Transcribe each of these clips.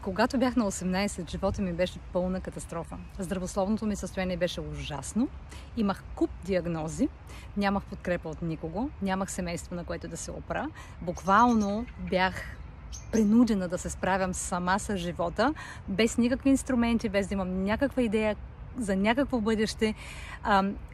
Когато бях на 18, живота ми беше пълна катастрофа. Здравословното ми състояние беше ужасно. Имах куп диагнози, нямах подкрепа от никого, нямах семейство, на което да се опра. Буквално бях принудена да се справям сама с живота, без никакви инструменти, без да имам някаква идея за някакво бъдеще.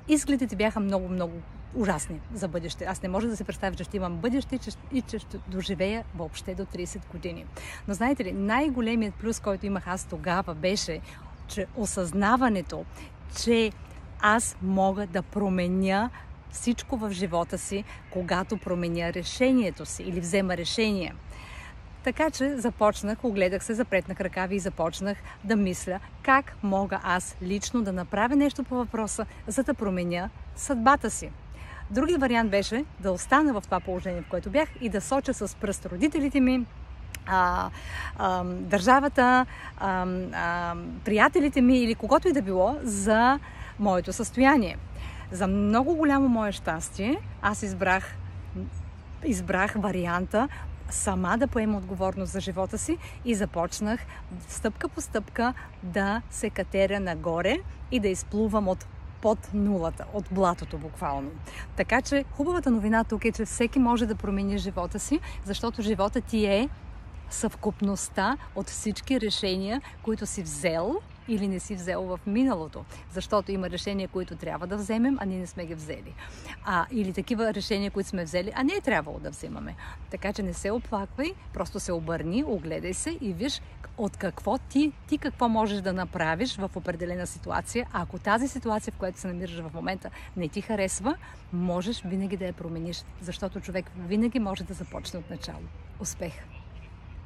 Изгледите бяха много ужасни за бъдеще. Аз не може да се представя, че ще имам бъдеще и че ще доживея въобще до 30 години. Но знаете ли, най-големият плюс, който имах аз тогава, беше, че осъзнаването, че аз мога да променя всичко в живота си, когато променя решението си или взема решение. Така че започнах, огледах се, запретнах ръкави и започнах да мисля как мога аз лично да направя нещо по въпроса, за да променя съдбата си. Другият вариант беше да остана в това положение, в което бях, и да соча с пръст родителите ми, държавата, приятелите ми или когото и да било за моето състояние. За много голямо мое щастие, аз избрах варианта сама да поема отговорност за живота си и започнах стъпка по стъпка да се катеря нагоре и да изплувам под нулата, от блатото буквално. Така че хубавата новина тук е, че всеки може да промени живота си, защото живота ти е съвкупността от всички решения, които си взел или не си взел в миналото. Защото има решения, които трябва да вземем, а ние не сме ги взели. Или такива решения, които сме взели, а не е трябвало да вземаме. Така че не се оплаквай, просто се обърни, огледай се и виж от какво ти какво можеш да направиш в определена ситуация. А ако тази ситуация, в която се намираш в момента, не ти харесва, можеш винаги да я промениш, защото човек винаги може да започне от начало. Успех!